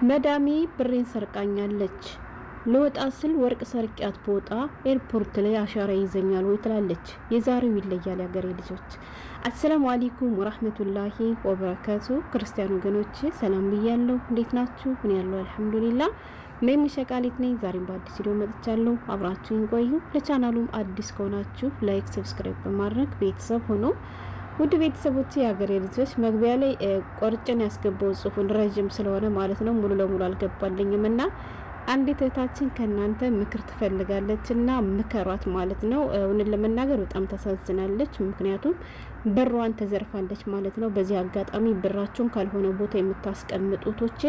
መዳሜ ብሬን ሰርቃኛለች። ልወጣ ስል ወርቅ ሰርቂያት በወጣ ኤርፖርት ላይ አሻራ ይዘኛል ወይ ትላለች። የዛሬው ይለያል ያገሬ ልጆች። አሰላሙ አለይኩም ወራህመቱላሂ ወበረካቱ። ክርስቲያን ወገኖቼ ሰላም ብያለሁ። እንዴት ናችሁ? እኔ ያለው አልሐምዱሊላህ። ሜም ሸቃሊት ነኝ። ዛሬም በአዲስ ቪዲዮ መጥቻለሁ። አብራችሁን ቆዩ። ለቻናሉም አዲስ ከሆናችሁ ላይክ፣ ሰብስክራይብ በማድረግ ቤተሰብ ሆኖ ውድ ቤተሰቦች የሀገሬ ልጆች መግቢያ ላይ ቆርጬን ያስገባው ጽሁፉን ረጅም ስለሆነ ማለት ነው ሙሉ ለሙሉ አልገባልኝም እና አንዲት እህታችን ከናንተ ምክር ትፈልጋለች እና ምከሯት ማለት ነው። እውነት ለመናገር በጣም ታሳዝናለች። ምክንያቱም ብሯን ተዘርፋለች ማለት ነው። በዚህ አጋጣሚ ብራችሁን ካልሆነ ቦታ የምታስቀምጡቶቼ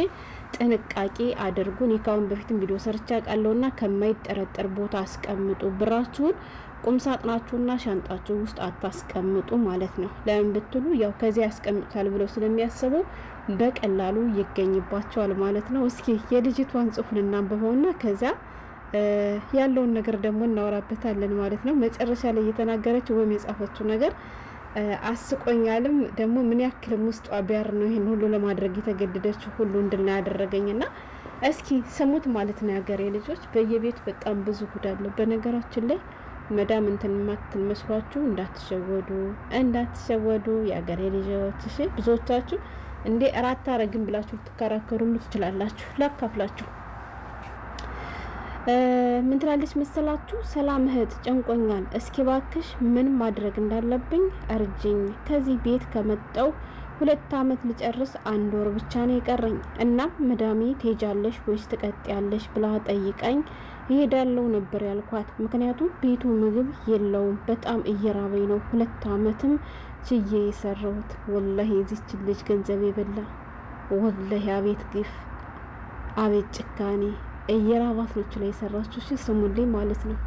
ጥንቃቄ አድርጉ። እኔ ካሁን በፊትም ቪዲዮ ሰርቻ ቃለውና ከማይጠረጠር ቦታ አስቀምጡ። ብራችሁን ቁም ሳጥናችሁና ሻንጣችሁ ውስጥ አታስቀምጡ ማለት ነው። ለምን ብትሉ ያው ከዚህ ያስቀምጣል ብለው ስለሚያስቡ በቀላሉ ይገኝባቸዋል ማለት ነው። እስኪ የልጅቷን ጽሁፍን እናንብበውና ከዛ ያለውን ነገር ደግሞ እናወራበታለን ማለት ነው። መጨረሻ ላይ የተናገረችው ወይም የጻፈችው ነገር አስቆኛልም ደግሞ ምን ያክልም ውስጧ ቢያር ነው ይሄን ሁሉ ለማድረግ የተገደደችው ሁሉ እንድና ያደረገኝና እስኪ ስሙት ማለት ነው። ያገሬ ልጆች በየቤቱ በጣም ብዙ ጉድ አለ። በነገራችን ላይ መዳም እንትን ማትል መስሏችሁ እንዳትሸወዱ ያገሬ ልጆች። እሺ ብዙዎቻችሁ እንዴ አራት አረግን ብላችሁ ትከራከሩሉ ትችላላችሁ። ላካፍላችሁ ምን ትላለች መሰላችሁ? ሰላም እህት ጨንቆኛል፣ እስኪ ባክሽ ምን ማድረግ እንዳለብኝ እርጅኝ። ከዚህ ቤት ከመጣው 2 አመት ልጨርስ 1 ወር ብቻ ነው የቀረኝ። እና መዳሜ ትሄጃለሽ ወይስ ትቀጥያለሽ ብላ ጠይቀኝ ይሄዳለው ነበር ያልኳት። ምክንያቱም ቤቱ ምግብ የለውም፣ በጣም እየራበኝ ነው። 2 አመትም ችዬ የሰራሁት ወላሂ የዚች ልጅ ገንዘብ የበላ ወላሂ አቤት ግፍ፣ አቤት ጭካኔ። እየራባት ነው ላይ የሰራችው። እሺ ስሙልኝ ማለት ነው።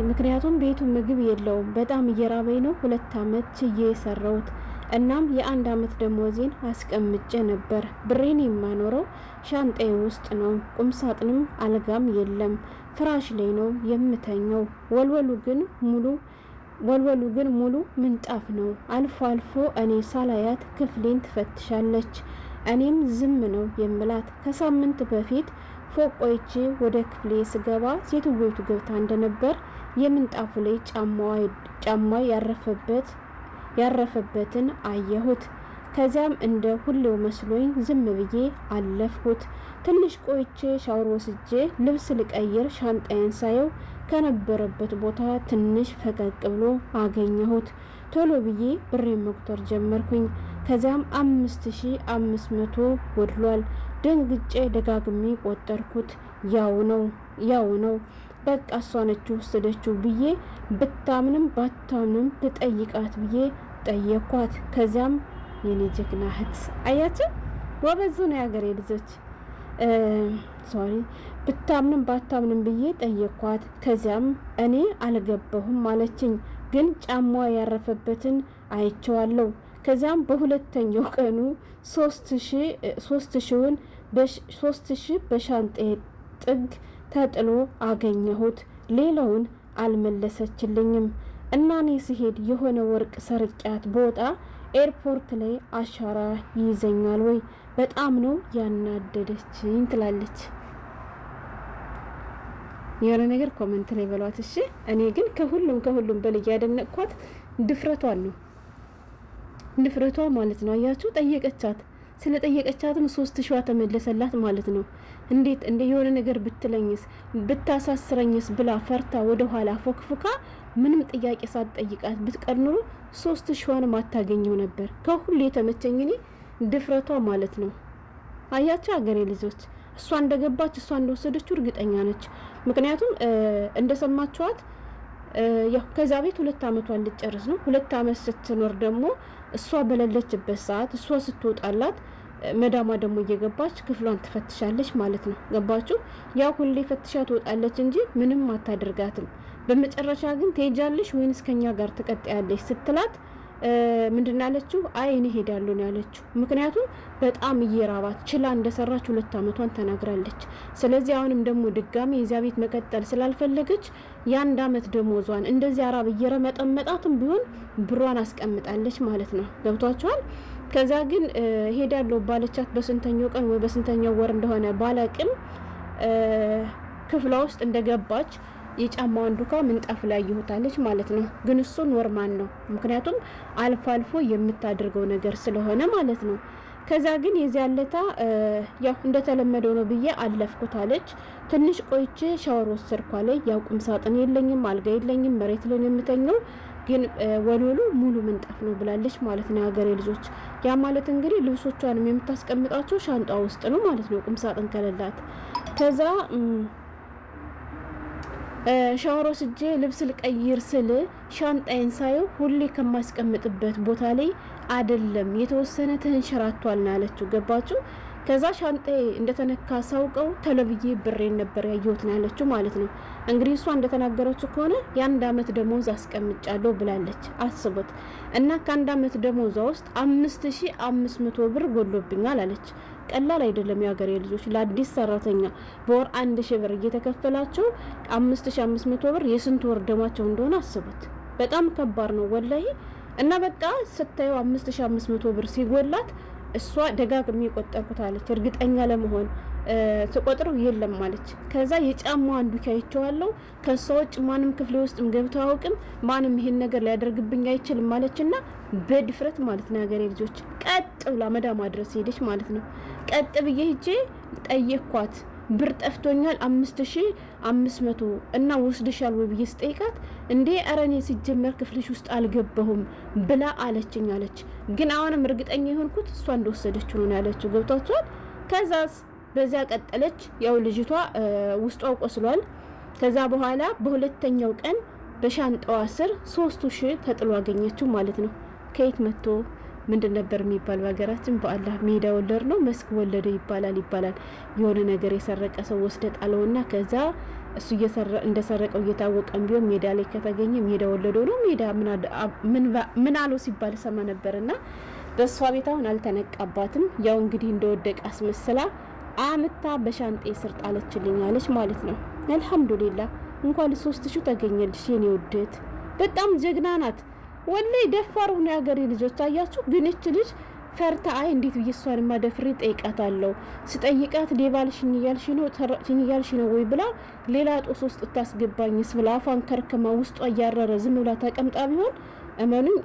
ምክንያቱም ቤቱ ምግብ የለውም፣ በጣም እየራበኝ ነው። 2 አመት ችዬ የሰራሁት። እናም የ1 አመት ደሞዜን አስቀምጬ ነበር። ብሬን የማኖረው ሻንጣዬ ውስጥ ነው። ቁምሳጥንም አልጋም የለም፣ ፍራሽ ላይ ነው የምተኘው። ወልወሉ ግን ሙሉ ምንጣፍ ነው። አልፎ አልፎ እኔ ሳላያት ክፍሌን ትፈትሻለች። እኔም ዝም ነው የምላት። ከሳምንት በፊት ፎቅ ቆይቼ ወደ ክፍሌ ስገባ ሴትዮቱ ገብታ እንደነበር የምንጣፉ ላይ ጫማ ያረፈበትን አየሁት። ከዚያም እንደ ሁሌው መስሎኝ ዝም ብዬ አለፍኩት። ትንሽ ቆይቼ ሻወር ወስጄ ልብስ ልቀይር ሻንጣዬን ሳየው ከነበረበት ቦታ ትንሽ ፈቀቅ ብሎ አገኘሁት። ቶሎ ብዬ ብሬን መቁጠር ጀመርኩኝ። ከዚያም 5500 ወድሏል። ደንግጬ ደጋግሜ ቆጠርኩት። ያው ነው በቃ እሷ ነች ወሰደችው ብዬ ብታምንም ባታምንም ልጠይቃት ብዬ ጠየኳት። ከዚያም የኔ ጀግና እህት አያችሁ ወበዙ ነው ያገሬ ልጆች ብታምንም ባታምንም ብዬ ጠየኳት። ከዚያም እኔ አልገባሁም ማለችኝ፣ ግን ጫማዋ ያረፈበትን አይቼዋለሁ። ከዚያም በሁለተኛው ቀኑ 3000 በሻንጣዬ ጥግ ተጥሎ አገኘሁት። ሌላውን አልመለሰችልኝም እና እኔ ሲሄድ የሆነ ወርቅ ሰርቂያት በወጣ ኤርፖርት ላይ አሻራ ይይዘኛል ወይ? በጣም ነው ያናደደችኝ ትላለች። የሆነ ነገር ኮሜንት ላይ በሏት እሺ። እኔ ግን ከሁሉም በላይ ያደነቅኳት ድፍረቷን ነው። ድፍረቷ ማለት ነው። አያችሁ ጠየቀቻት። ስለጠየቀቻትም 3000 ተመለሰላት ማለት ነው። እንዴት እንደ የሆነ ነገር ብትለኝስ ብታሳስረኝስ ብላ ፈርታ ወደ ኋላ ፎክፍካ ምንም ጥያቄ ሳትጠይቃት ብትቀር ኑሮ 3000 ማታገኘው ነበር። ከሁሉ የተመቸኝ እኔ ድፍረቷ ማለት ነው። አያችሁ አገሬ ልጆች እሷ እንደገባች እሷ እንደወሰደችው እርግጠኛ ነች። ምክንያቱም እንደሰማችኋት ያው ከዛ ቤት 2 አመቷን ልጨርስ ነው። 2 አመት ስትኖር ደግሞ እሷ በሌለችበት ሰዓት እሷ ስትወጣላት መዳማ ደግሞ እየገባች ክፍሏን ትፈትሻለች ማለት ነው። ገባችሁ? ያው ሁሌ ፈትሻ ትወጣለች እንጂ ምንም አታደርጋትም። በመጨረሻ ግን ትሄጃለሽ ወይንስ ከኛ ጋር ትቀጥያለሽ ስትላት ምንድን ያለችው? አይ እኔ ሄዳለሁ ነው ያለችው። ምክንያቱም በጣም እየራባት ችላ እንደሰራች 2 አመቷን ተናግራለች። ስለዚህ አሁንም ደግሞ ድጋሚ የዚያ ቤት መቀጠል ስላልፈለገች የ1 አመት ደሞዟን እንደዚህ አራብ እየረመጠመጣትም ቢሆን ብሯን አስቀምጣለች ማለት ነው። ገብቷችኋል? ከዛ ግን ሄዳለሁ ባለቻት በስንተኛው ቀን ወይ በስንተኛው ወር እንደሆነ ባላቅም ክፍሏ ውስጥ እንደገባች የጫማዋን ዱካ ምንጣፍ ላይ ይወጣለች ማለት ነው። ግን እሱ ኖርማል ነው፣ ምክንያቱም አልፎ አልፎ የምታደርገው ነገር ስለሆነ ማለት ነው። ከዛ ግን የዚያለታ ያው እንደተለመደው ነው ብዬ አለፍኩታለች። ትንሽ ቆይቼ ሻወር ወሰድኩ አለኝ። ያው ቁም ሳጥን የለኝም፣ አልጋ የለኝም፣ መሬት ላይ ነው የምተኘው፣ ግን ወለሉ ሙሉ ምንጣፍ ነው ብላለች ማለት ነው የሀገሬ ልጆች። ያ ማለት እንግዲህ ልብሶቿንም የምታስቀምጣቸው ሻንጣ ውስጥ ነው ማለት ነው፣ ቁም ሳጥን ከሌላት። ከዛ ሻወር ወስጄ ልብስ ልቀይር ስል ሻንጣዬን ሳየው ሁሌ ከማስቀምጥበት ቦታ ላይ አይደለም የተወሰነ ተንሸራቷል ነው ያለችው። ገባችሁ? ከዛ ሻንጣዬ እንደተነካ ሳውቀው ተለብዬ ብሬን ነበር ያየሁት ነው ያለችው ማለት ነው። እንግዲህ እሷ እንደተናገረችው ከሆነ የ1 አመት ደሞዝ አስቀምጫለሁ ብላለች። አስቡት። እና ከ1 አመት ደሞዟ ውስጥ 5500 ብር ጎሎብኛል አለች። ቀላል አይደለም የሀገሬ ልጆች። ለአዲስ ሰራተኛ በወር 1000 ብር እየተከፈላቸው 5500 ብር የስንት ወር ደማቸው እንደሆነ አስቡት። በጣም ከባድ ነው ወላሂ። እና በቃ ስታየው 5500 ብር ሲጎላት እሷ ደጋግሜ የቆጠርኩት አለች። እርግጠኛ ለመሆን ተቆጥረው የለም ማለች። ከዛ የጫማው አንዱ ካይቸዋለሁ ከሷ ውጭ ማንም ክፍሌ ውስጥም ገብቶ አያውቅም፣ ማንም ይሄን ነገር ሊያደርግብኝ አይችልም ማለችና በድፍረት ማለት ነው ሀገሬ ልጆች ቀጥ ብላ መዳማ ድረስ ሄደች ማለት ነው። ቀጥ ብዬ ሄጄ ጠየኳት፣ ብር ጠፍቶኛል 5500 እና ወስደሻል ወይ ብዬ ስጠይቃት እንዴ ኧረ እኔ ሲጀመር ክፍልሽ ውስጥ አልገባሁም ብላ አለችኝ አለች። ግን አሁንም እርግጠኛ የሆንኩት እሷ እንደወሰደችው ነው ያለችው። ገብቷቸዋል። ከዛስ በዚያ ቀጠለች። ያው ልጅቷ ውስጧ ቆስሏል። ከዛ በኋላ በሁለተኛው ቀን በሻንጣዋ ስር 3000 ተጥሎ አገኘችው ማለት ነው። ከየት መጥቶ ምንድን ነበር የሚባል በሀገራችን በአላህ ሜዳ ወለድ ነው መስክ ወለደ ይባላል። የሆነ ነገር የሰረቀ ሰው ወስደ ጣለውና ከዛ እሱ እንደሰረቀው እየታወቀም ቢሆን ሜዳ ላይ ከተገኘ ሜዳ ወለዶ ነው። ሜዳ ምን አለው ሲባል ሰማ ነበርና በሷ ቤት አሁን አልተነቃባትም። ያው እንግዲህ እንደወደቀ አስመስላ አምታ በሻንጤ ስር ጣለችልኝ አለች ማለት ነው። አልহামዱሊላህ እንኳን 3000 ተገኘልሽ የኔ ውድት። በጣም ጀግና ናት ወላሂ። ደፋር ሆነ ያገሬ ልጆች አያችሁ። ግን እቺ ልጅ ፈርታ አይ እንዴት በየሷንማ ደፍሬ ጠይቃታለሁ። ስጠይቃት ዴባልሽኝ እያልሽ ነው ወይ ብላ ሌላ ጦስ ውስጥ ታስገባኝስ ብላ አፏን ከርክማ ውስጧ እያረረ ዝም ብላ ተቀምጣ ቢሆን እመኑኝ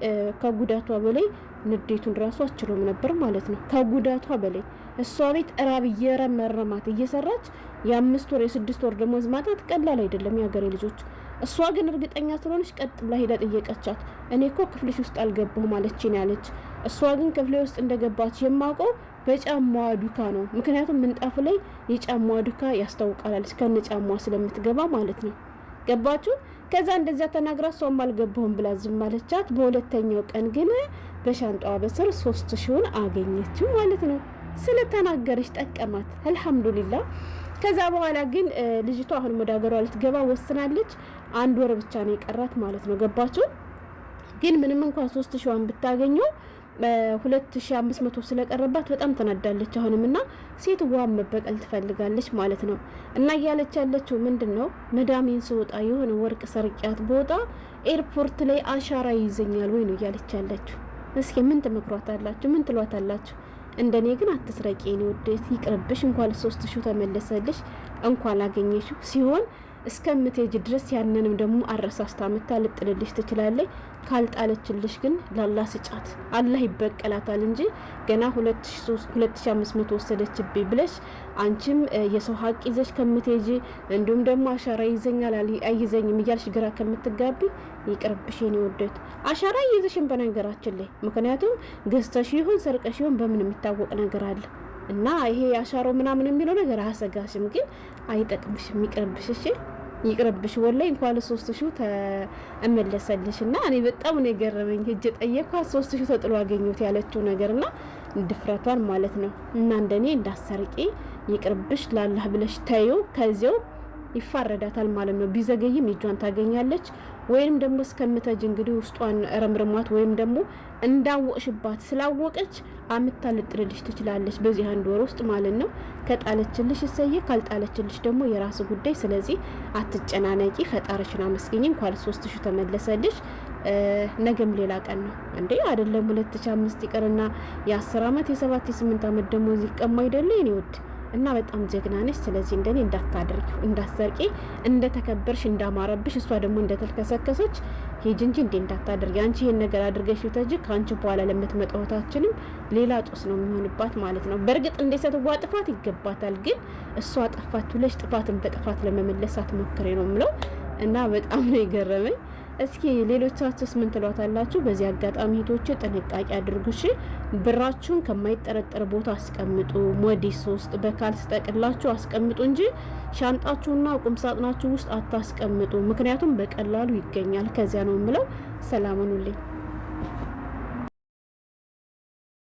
ከጉዳቷ በላይ ንዴቱን ራሱ አችሎም ነበር ማለት ነው። ከጉዳቷ በላይ እሷ ቤት እራብ እየረመረማት እየሰራች የ5 ወር የ6 ወር ደሞዝ ማጣት ቀላል አይደለም የሀገሬ ልጆች። እሷ ግን እርግጠኛ ስለሆነች ቀጥ ብላ ሄዳ ጠየቀቻት። እኔ እኮ ክፍልሽ ውስጥ አልገባሁም አለችኝ ያለች። እሷ ግን ክፍሌ ውስጥ እንደገባች የማውቀው በጫማዋ ዱካ ነው። ምክንያቱም ምንጣፍ ላይ የጫማዋ ዱካ ያስታውቃለች ከነ ጫማዋ ስለምትገባ ማለት ነው። ገባችሁ? ከዛ እንደዛ ተናግራ እሷም አልገባሁም ብላ ዝም አለቻት። በሁለተኛው ቀን ግን በሻንጣዋ በስር 3000 አገኘችው ማለት ነው። ስለተናገረች ጠቀማት። አልহামዱሊላህ። ከዛ በኋላ ግን ልጅቷ አሁን ወደ ሀገሯ ልትገባ ወስናለች። 1 ወር ብቻ ነው የቀራት ማለት ነው። ገባችሁ? ግን ምንም እንኳን 3000 ብታገኘው 2500 ስለቀረባት በጣም ተናዳለች አሁንምና ሴትዋን መበቀል ትፈልጋለች ማለት ነው። እና እያለች ያለችው ምንድነው መዳሜን ስወጣ የሆነ ወርቅ ሰርቂያት ቦታ ኤርፖርት ላይ አሻራ ይዘኛል ወይ ነው እያለች ያለችው። እስኪ ምን ትመክሯታላችሁ? ምን ትሏታላችሁ? እንደኔ ግን አትስረቂ ነው ወዴት ይቅርብሽ። እንኳን 3000 ተመለሰልሽ እንኳን አገኘሽው ሲሆን እስከምትሄጂ ድረስ ያንንም ደግሞ አረሳስታ ልጥልልሽ ትችላለች። ካልጣለችልሽ ግን ለአላህ ስጫት፣ አላህ ይበቀላታል እንጂ ገና 2500 ወሰደችብኝ ብለሽ አንቺም የሰው ሀቅ ይዘሽ ከምትሄጂ እንዲሁም ደግሞ አሻራ ይዘኛል አይዘኝም እያልሽ ግራ ከምትጋቢ ይቅርብሽ የኔ ወዴት። አሻራ ይዘሽን በነገራችን ላይ ምክንያቱም ገዝተሽ ይሁን ሰርቀሽ ይሁን በምን የሚታወቅ ነገር አለ እና ይሄ አሻራው ምናምን የሚለው ነገር አያሰጋሽም፣ ግን አይጠቅምሽም። ይቅርብሽ፣ እሺ ይቅርብሽ። ወላሂ እንኳን 3000 ተመለሰልሽና እኔ በጣም ነው የገረመኝ። ሄጄ ጠየቅኳት 3000 ተጥሎ አገኘሁት ያለችው ነገርና ድፍረቷን ማለት ነው። እና እንደኔ እንዳሰርቂ ይቅርብሽ፣ ላላህ ብለሽ ታዩ ከዚያው ይፋረዳታል ማለት ነው። ቢዘገይም እጇን ታገኛለች። ወይንም ደግሞ እስከምተጅ እንግዲህ ውስጧን ረምርማት ወይም ደግሞ እንዳወቅሽባት ስላወቀች አምታ ልጥልልሽ ትችላለች በዚህ 1 ወር ውስጥ ማለት ነው። ከጣለችልሽ እሰየ፣ ካልጣለችልሽ ደግሞ የራስ ጉዳይ። ስለዚህ አትጨናነቂ፣ ፈጣሪሽን አመስግኝ። እንኳን 3000 ተመለሰልሽ። ነገም ሌላ ቀን ነው እንዴ አይደለም 2005 ይቀርና የ10 አመት የ7 የ8 አመት ደሞዝ ይቀማ አይደለ እኔ ወድ እና በጣም ጀግና ነሽ። ስለዚህ እንደኔ እንዳታደርጊ እንዳሰርቂ እንደተከበርሽ እንዳማረብሽ እሷ ደግሞ እንደተልከሰከሰች ሂጂ እንጂ እንዳታደርጊ። አንቺ ይሄን ነገር አድርገሽ ልተጂ ካንቺ በኋላ ለምትመጣው እህታችንም ሌላ ጦስ ነው የሚሆንባት ማለት ነው። በእርግጥ እንደሰትዋ ጥፋት ይገባታል፣ ግን እሷ ጠፋት ብለሽ ጥፋትን በጥፋት ለመመለስ አትሞክሬ ነው የምለው እና በጣም ነው የገረመኝ። እስኪ ሌሎቻችሁስ ምን ትሏታላችሁ? በዚህ አጋጣሚ ሂቶች ጥንቃቄ አድርጉሽ። ብራችሁን ከማይጠረጠር ቦታ አስቀምጡ። ሞዲስ ውስጥ በካልስ ጠቅላችሁ አስቀምጡ እንጂ ሻንጣችሁና ቁምሳጥናችሁ ውስጥ አታስቀምጡ። ምክንያቱም በቀላሉ ይገኛል። ከዚያ ነው የምለው። ሰላም ሁኑልኝ።